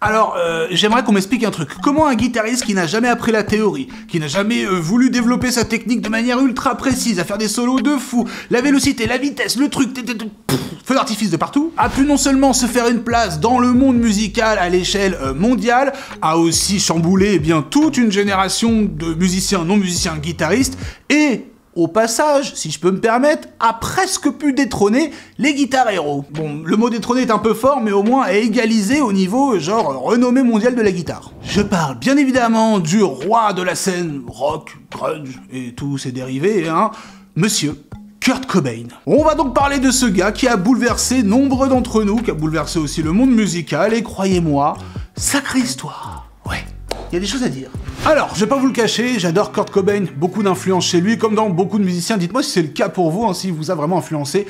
Alors, j'aimerais qu'on m'explique un truc. Comment un guitariste qui n'a jamais appris la théorie, qui n'a jamais voulu développer sa technique de manière ultra précise, à faire des solos de fou, la vélocité, la vitesse, le truc, feu d'artifice de partout, a pu non seulement se faire une place dans le monde musical à l'échelle mondiale, a aussi chamboulé toute une génération de musiciens, non-musiciens, guitaristes, et au passage, si je peux me permettre, a presque pu détrôner les guitares héros. Bon, le mot détrôner est un peu fort, mais au moins à égaliser au niveau, genre, renommée mondiale de la guitare. Je parle bien évidemment du roi de la scène rock, grunge et tous ses dérivés, monsieur Kurt Cobain. On va donc parler de ce gars qui a bouleversé nombre d'entre nous, qui a bouleversé aussi le monde musical, et croyez-moi, sacrée histoire. Ouais, il y a des choses à dire. Alors, je vais pas vous le cacher, j'adore Kurt Cobain, beaucoup d'influence chez lui, comme dans beaucoup de musiciens. Dites-moi si c'est le cas pour vous, s'il vous a vraiment influencé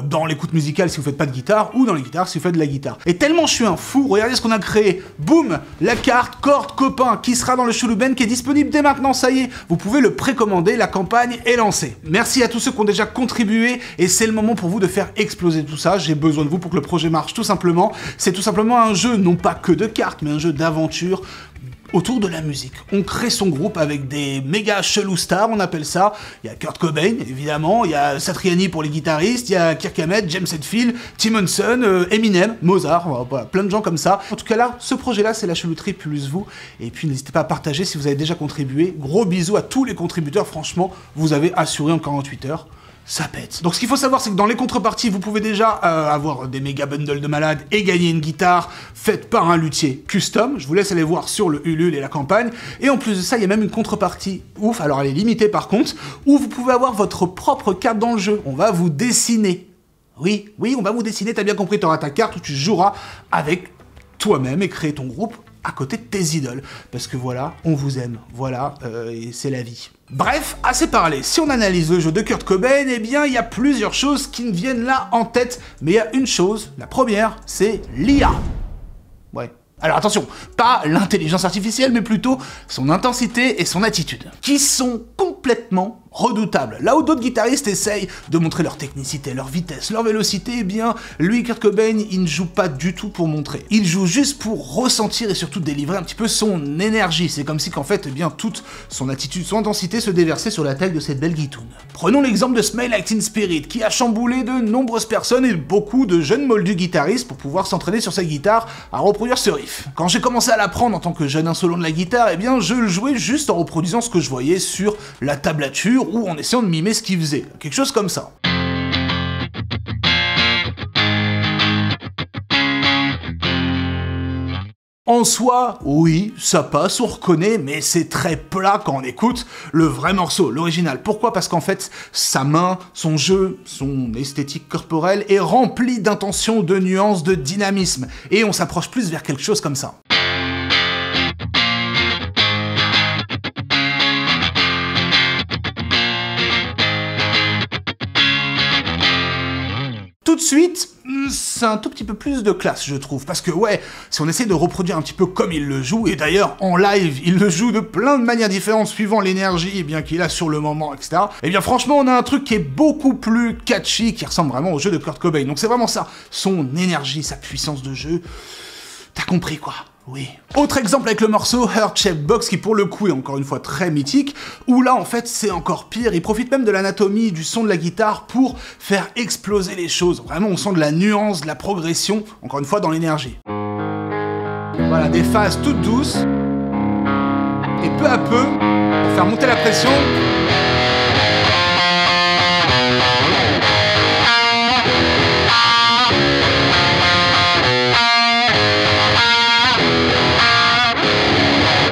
dans l'écoute musicale si vous faites pas de guitare, ou dans les guitares si vous faites de la guitare. Et tellement je suis un fou, regardez ce qu'on a créé. Boum, la carte Kurt Copain, qui sera dans le Chelou Band, qui est disponible dès maintenant, ça y est. Vous pouvez le précommander, la campagne est lancée. Merci à tous ceux qui ont déjà contribué, et c'est le moment pour vous de faire exploser tout ça. J'ai besoin de vous pour que le projet marche, tout simplement. C'est tout simplement un jeu, non pas que de cartes, mais un jeu d'aventure, autour de la musique. On crée son groupe avec des méga chelou stars, on appelle ça. Il y a Kurt Cobain, évidemment, il y a Satriani pour les guitaristes, il y a Kirk Hammett, James Hetfield, Tim Henson, Eminem, Mozart, voilà, plein de gens comme ça. En tout cas là, ce projet-là, c'est la chelouterie plus vous. Et puis n'hésitez pas à partager si vous avez déjà contribué. Gros bisous à tous les contributeurs, franchement, vous avez assuré en 48 heures. Ça pète. Donc ce qu'il faut savoir, c'est que dans les contreparties, vous pouvez déjà avoir des méga bundles de malades et gagner une guitare faite par un luthier custom. Je vous laisse aller voir sur le Ulule et la campagne. Et en plus de ça, il y a même une contrepartie ouf, alors elle est limitée par contre, où vous pouvez avoir votre propre carte dans le jeu. On va vous dessiner. Oui, on va vous dessiner, t'as bien compris, t'auras ta carte où tu joueras avec toi-même et créer ton groupe à côté de tes idoles. Parce que voilà, on vous aime, voilà, et c'est la vie. Bref, assez parlé. Si on analyse le jeu de Kurt Cobain, eh bien, il y a plusieurs choses qui me viennent là en tête. Mais il y a une chose, la première, c'est l'IA. Ouais. Alors attention, pas l'intelligence artificielle, mais plutôt son intensité et son attitude, qui sont complètement redoutables. Là où d'autres guitaristes essayent de montrer leur technicité, leur vitesse, leur vélocité, eh bien, lui, Kurt Cobain, il ne joue pas du tout pour montrer. Il joue juste pour ressentir et surtout délivrer un petit peu son énergie. C'est comme si qu'en fait, eh bien, toute son attitude, son intensité se déversait sur la tête de cette belle guitoune. Prenons l'exemple de Smell Like Teen Spirit, qui a chamboulé de nombreuses personnes et beaucoup de jeunes moldus guitaristes pour pouvoir s'entraîner sur sa guitare à reproduire ce riff. Quand j'ai commencé à l'apprendre en tant que jeune insolent de la guitare, eh bien, je le jouais juste en reproduisant ce que je voyais sur la tablature ou en essayant de mimer ce qu'il faisait. Quelque chose comme ça. En soi, oui, ça passe, on reconnaît, mais c'est très plat quand on écoute le vrai morceau, l'original. Pourquoi? Parce qu'en fait, sa main, son jeu, son esthétique corporelle est remplie d'intention, de nuances, de dynamisme. Et on s'approche plus vers quelque chose comme ça. Tout de suite, c'est un tout petit peu plus de classe, je trouve, parce que ouais, si on essaie de reproduire un petit peu comme il le joue, et d'ailleurs, en live, il le joue de plein de manières différentes, suivant l'énergie qu'il a sur le moment, etc., et bien franchement, on a un truc qui est beaucoup plus catchy, qui ressemble vraiment au jeu de Kurt Cobain, donc c'est vraiment ça, son énergie, sa puissance de jeu, t'as compris quoi. Oui. Autre exemple avec le morceau Heart Shaped Box qui pour le coup est encore une fois très mythique, où là en fait c'est encore pire, il profite même de l'anatomie du son de la guitare pour faire exploser les choses. Vraiment on sent de la nuance, de la progression, encore une fois dans l'énergie. Voilà, des phases toutes douces, et peu à peu, pour faire monter la pression,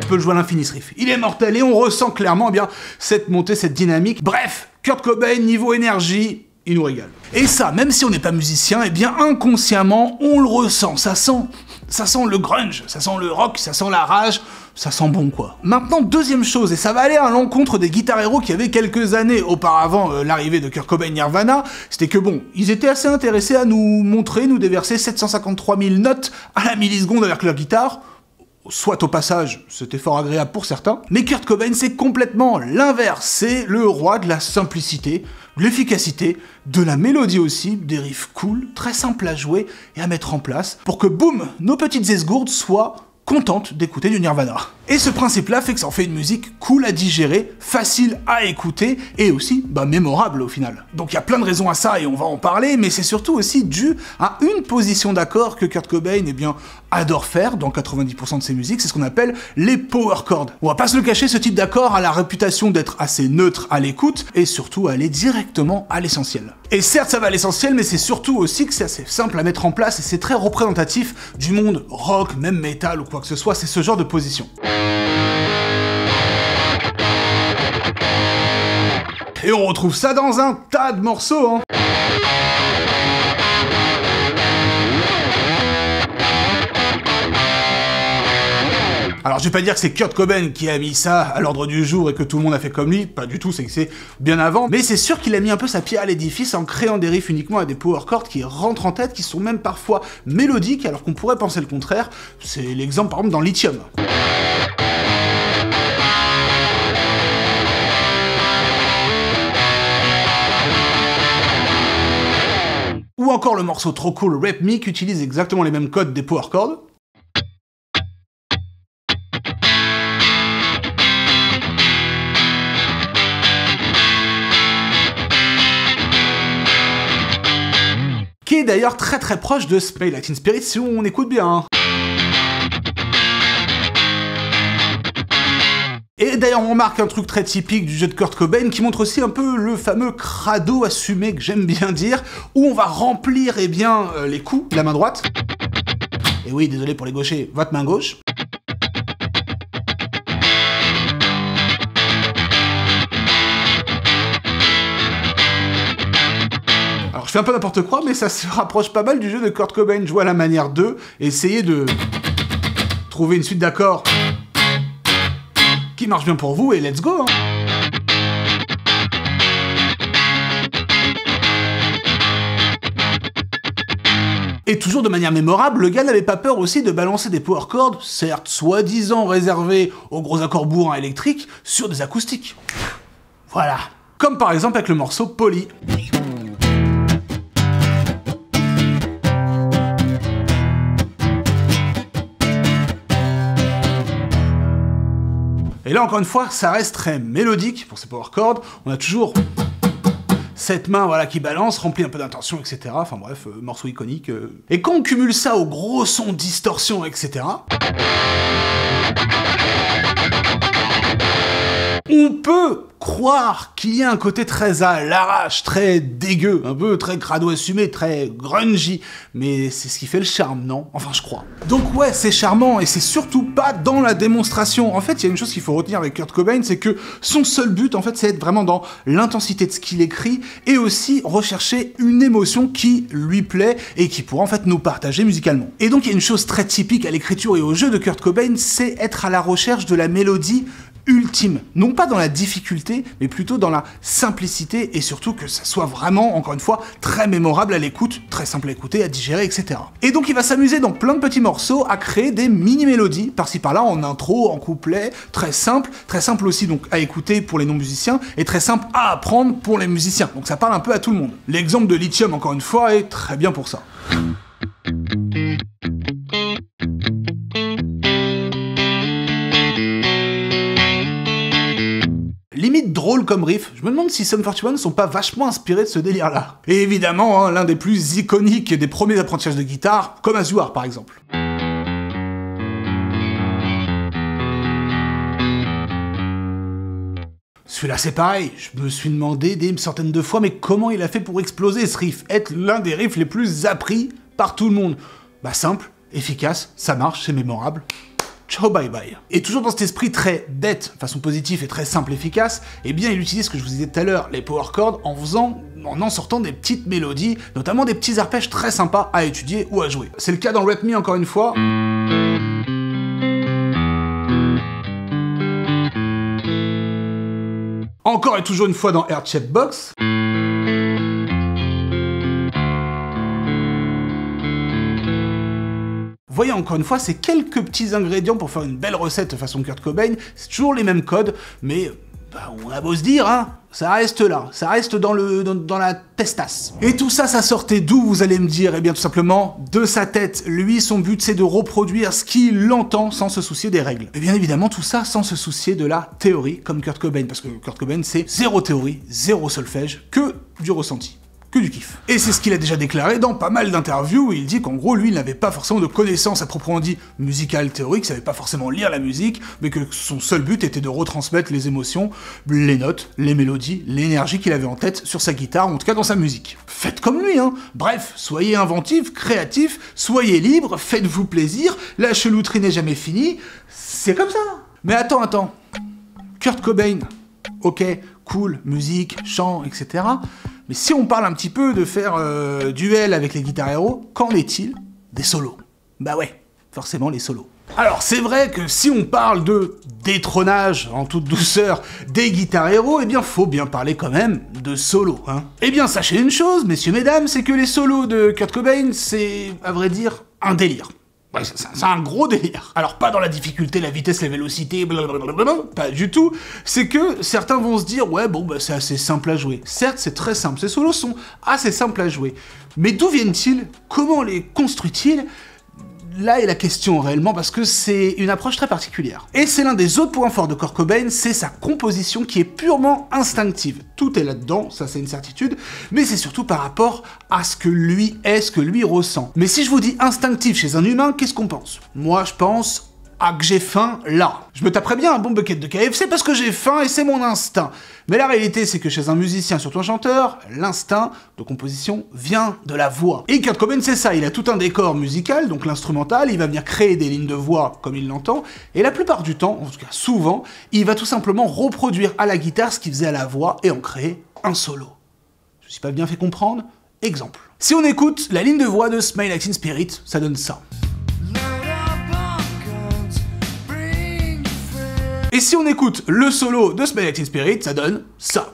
peut le jouer à l'infini ce riff. Il est mortel et on ressent clairement bien cette montée, cette dynamique. Bref, Kurt Cobain, niveau énergie, il nous régale. Et ça, même si on n'est pas musicien, eh bien inconsciemment, on le ressent. Ça sent le grunge, ça sent le rock, ça sent la rage, ça sent bon quoi. Maintenant, deuxième chose, et ça va aller à l'encontre des guitar héros qui avaient quelques années auparavant l'arrivée de Kurt Cobain Nirvana, c'était que bon, ils étaient assez intéressés à nous montrer, nous déverser 753 000 notes à la milliseconde avec leur guitare. soit au passage, c'était fort agréable pour certains, mais Kurt Cobain c'est complètement l'inverse, c'est le roi de la simplicité, de l'efficacité, de la mélodie aussi, des riffs cool, très simples à jouer et à mettre en place, pour que boum, nos petites esgourdes soient contentes d'écouter du Nirvana. Et ce principe-là fait que ça en fait une musique cool à digérer, facile à écouter, et aussi, mémorable au final. Donc il y a plein de raisons à ça, et on va en parler, mais c'est surtout aussi dû à une position d'accord que Kurt Cobain, adore faire dans 90% de ses musiques, c'est ce qu'on appelle les power chords. On va pas se le cacher, ce type d'accord a la réputation d'être assez neutre à l'écoute, et surtout aller directement à l'essentiel. Et certes, ça va à l'essentiel, mais c'est surtout aussi que c'est assez simple à mettre en place, et c'est très représentatif du monde rock, même metal ou quoi que ce soit, c'est ce genre de position. Et on retrouve ça dans un tas de morceaux, hein. Alors je vais pas dire que c'est Kurt Cobain qui a mis ça à l'ordre du jour et que tout le monde a fait comme lui, pas du tout, c'est que c'est bien avant, mais c'est sûr qu'il a mis un peu sa pierre à l'édifice en créant des riffs uniquement à des power chords qui rentrent en tête, qui sont même parfois mélodiques, alors qu'on pourrait penser le contraire. C'est l'exemple par exemple dans Lithium. Ou encore le morceau trop cool Rap Me qui utilise exactement les mêmes codes des power chords. Qui est d'ailleurs très très proche de Smell Like Teen Spirit si on écoute bien. Hein. Et d'ailleurs on remarque un truc très typique du jeu de Kurt Cobain qui montre aussi un peu le fameux crado assumé que j'aime bien dire, où on va remplir les coups de la main droite. Et oui, désolé pour les gauchers, votre main gauche. Je fais un peu n'importe quoi, mais ça se rapproche pas mal du jeu de Kurt Cobain, jouer à la manière 2, et essayer de trouver une suite d'accords qui marche bien pour vous, et let's go, hein. Et toujours de manière mémorable, le gars n'avait pas peur aussi de balancer des power chords, certes soi-disant réservés aux gros accords bourrins électriques, sur des acoustiques. Voilà. Comme par exemple avec le morceau Polly. Et là, encore une fois, ça reste très mélodique pour ces power chords. On a toujours cette main qui balance, remplie un peu d'intention, etc. Enfin bref, morceau iconique. Et quand on cumule ça au gros son, distorsion, etc., on peut croire qu'il y a un côté très à l'arrache, très dégueu, un peu très crado assumé, très grungy, mais c'est ce qui fait le charme, non? Enfin, je crois. Donc ouais, c'est charmant, et c'est surtout pas dans la démonstration. En fait, il y a une chose qu'il faut retenir avec Kurt Cobain, c'est que son seul but, en fait, c'est être vraiment dans l'intensité de ce qu'il écrit, et aussi rechercher une émotion qui lui plaît, et qui pourra en fait nous partager musicalement. Et donc il y a une chose très typique à l'écriture et au jeu de Kurt Cobain, c'est être à la recherche de la mélodie ultime. Non pas dans la difficulté, mais plutôt dans la simplicité, et surtout que ça soit vraiment, encore une fois, très mémorable à l'écoute, très simple à écouter, à digérer, etc. Et donc il va s'amuser dans plein de petits morceaux à créer des mini-mélodies, par-ci par-là, en intro, en couplet, très simple aussi donc à écouter pour les non-musiciens, et très simple à apprendre pour les musiciens. Donc ça parle un peu à tout le monde. L'exemple de Lithium, encore une fois, est très bien pour ça. Limite drôle comme riff, je me demande si Sum 41 ne sont pas vachement inspirés de ce délire-là. Et évidemment, hein, l'un des plus iconiques des premiers apprentissages de guitare, comme As You Are par exemple. Celui-là c'est pareil, je me suis demandé des centaines de fois, mais comment il a fait pour exploser ce riff, être l'un des riffs les plus appris par tout le monde? Bah simple, efficace, ça marche, c'est mémorable. Ciao bye bye. Et toujours dans cet esprit très bête, façon positive et très simple, efficace, eh bien il utilise ce que je vous disais tout à l'heure, les power chords, en sortant des petites mélodies, notamment des petits arpèges très sympas à étudier ou à jouer. C'est le cas dans Rap Me encore une fois. Encore et toujours une fois dans Air Check Box. voyez, encore une fois, c'est quelques petits ingrédients pour faire une belle recette façon Kurt Cobain, c'est toujours les mêmes codes, mais bah, on a beau se dire, hein, ça reste là, ça reste dans la testasse. Et tout ça, ça sortait d'où, vous allez me dire? Eh bien tout simplement, de sa tête. Lui, son but, c'est de reproduire ce qu'il entend sans se soucier des règles. Et bien évidemment, tout ça sans se soucier de la théorie, comme Kurt Cobain, parce que Kurt Cobain, c'est zéro théorie, zéro solfège, que du ressenti. Que du kiff. Et c'est ce qu'il a déjà déclaré dans pas mal d'interviews où il dit qu'en gros, lui, il n'avait pas forcément de connaissances à proprement dit musicales, théoriques, il savait pas forcément lire la musique, mais que son seul but était de retransmettre les émotions, les notes, les mélodies, l'énergie qu'il avait en tête sur sa guitare, ou en tout cas dans sa musique. Faites comme lui, hein. Bref, soyez inventifs, créatifs, soyez libres, faites-vous plaisir, la chelouterie n'est jamais finie, c'est comme ça. Mais attends. Kurt Cobain, ok, cool, musique, chant, etc. Mais si on parle un petit peu de faire duel avec les guitares héros, qu'en est-il des solos? Bah ouais, forcément les solos. Alors c'est vrai que si on parle de détrônage en toute douceur des guitares héros, eh bien faut bien parler quand même de solos, hein. Eh bien sachez une chose, messieurs, mesdames, c'est que les solos de Kurt Cobain, c'est, à vrai dire, un délire. Ouais, c'est un gros délire. Alors pas dans la difficulté, la vitesse, la vélocité, blablabla, pas du tout. C'est que certains vont se dire, ouais bon bah c'est assez simple à jouer. Certes c'est très simple, ces solos sont assez simples à jouer. Mais d'où viennent-ils? Comment les construit-il? Là est la question réellement, parce que c'est une approche très particulière. Et c'est l'un des autres points forts de Kurt Cobain, c'est sa composition qui est purement instinctive. Tout est là-dedans, ça c'est une certitude, mais c'est surtout par rapport à ce que lui est, ce que lui ressent. Mais si je vous dis instinctif chez un humain, qu'est-ce qu'on pense? Moi je pense à que j'ai faim là. Je me taperais bien un bon bucket de KFC parce que j'ai faim et c'est mon instinct. Mais la réalité, c'est que chez un musicien, surtout un chanteur, l'instinct de composition vient de la voix. Et Kurt Cobain, c'est ça, il a tout un décor musical, donc l'instrumental, il va venir créer des lignes de voix comme il l'entend, et la plupart du temps, en tout cas souvent, il va tout simplement reproduire à la guitare ce qu'il faisait à la voix et en créer un solo. Je me suis pas bien fait comprendre? Exemple. Si on écoute la ligne de voix de Smile Like Teen Spirit, ça donne ça. Et si on écoute le solo de Smile Like Teen Spirit, ça donne ça.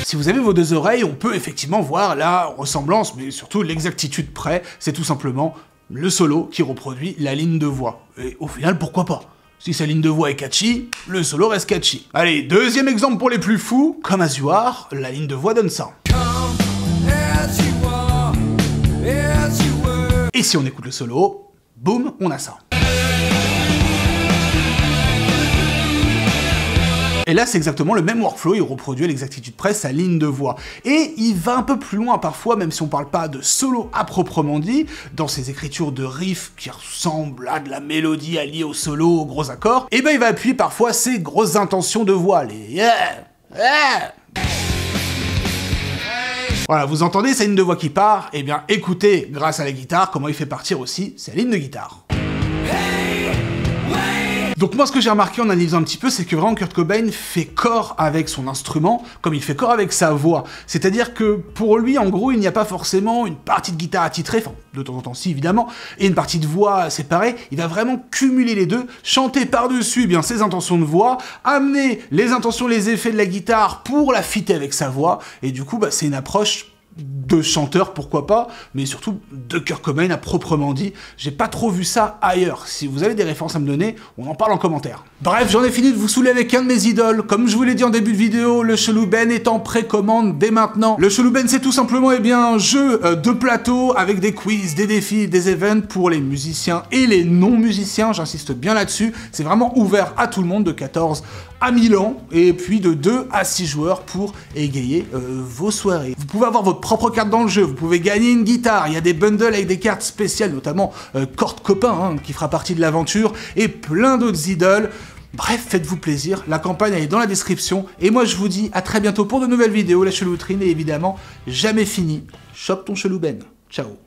Si vous avez vos deux oreilles, on peut effectivement voir la ressemblance, mais surtout l'exactitude près, c'est tout simplement le solo qui reproduit la ligne de voix. Et au final, pourquoi pas? Si sa ligne de voix est catchy, le solo reste catchy. Allez, deuxième exemple pour les plus fous, comme As You Are, la ligne de voix donne ça. Et si on écoute le solo, boum, on a ça. Et là, c'est exactement le même workflow, il reproduit à l'exactitude près sa ligne de voix. Et il va un peu plus loin parfois, même si on parle pas de solo à proprement dit, dans ses écritures de riffs qui ressemblent à de la mélodie alliée au solo, aux gros accords, et ben il va appuyer parfois ses grosses intentions de voix, les yeah. Voilà, vous entendez sa ligne de voix qui part? Eh bien, écoutez, grâce à la guitare, comment il fait partir aussi sa ligne de guitare. Donc moi, ce que j'ai remarqué en analysant un petit peu, c'est que vraiment Kurt Cobain fait corps avec son instrument, comme il fait corps avec sa voix. C'est-à-dire que pour lui, en gros, il n'y a pas forcément une partie de guitare attitrée, enfin, de temps en temps si, évidemment, et une partie de voix séparée. Il va vraiment cumuler les deux, chanter par-dessus eh bien ses intentions de voix, amener les intentions, les effets de la guitare pour la fitter avec sa voix, et du coup, bah, c'est une approche de chanteur, pourquoi pas, mais surtout de Kurt Cobain à proprement dit. J'ai pas trop vu ça ailleurs. Si vous avez des références à me donner, on en parle en commentaire. Bref, j'en ai fini de vous saouler avec un de mes idoles. Comme je vous l'ai dit en début de vidéo, le Chelou Ben est en précommande dès maintenant. Le Chelou Ben, c'est tout simplement eh bien, un jeu de plateau avec des quiz, des défis, des events pour les musiciens et les non-musiciens, j'insiste bien là-dessus. C'est vraiment ouvert à tout le monde de 14 à 1000 ans, et puis de 2 à 6 joueurs pour égayer vos soirées. Vous pouvez avoir votre propre carte dans le jeu, vous pouvez gagner une guitare, il y a des bundles avec des cartes spéciales, notamment Kurt Cobain, hein, qui fera partie de l'aventure, et plein d'autres idoles. Bref, faites-vous plaisir, la campagne elle est dans la description, et moi je vous dis à très bientôt pour de nouvelles vidéos. La chelouterie n'est évidemment jamais finie. Chope ton Chelou Ben. Ciao.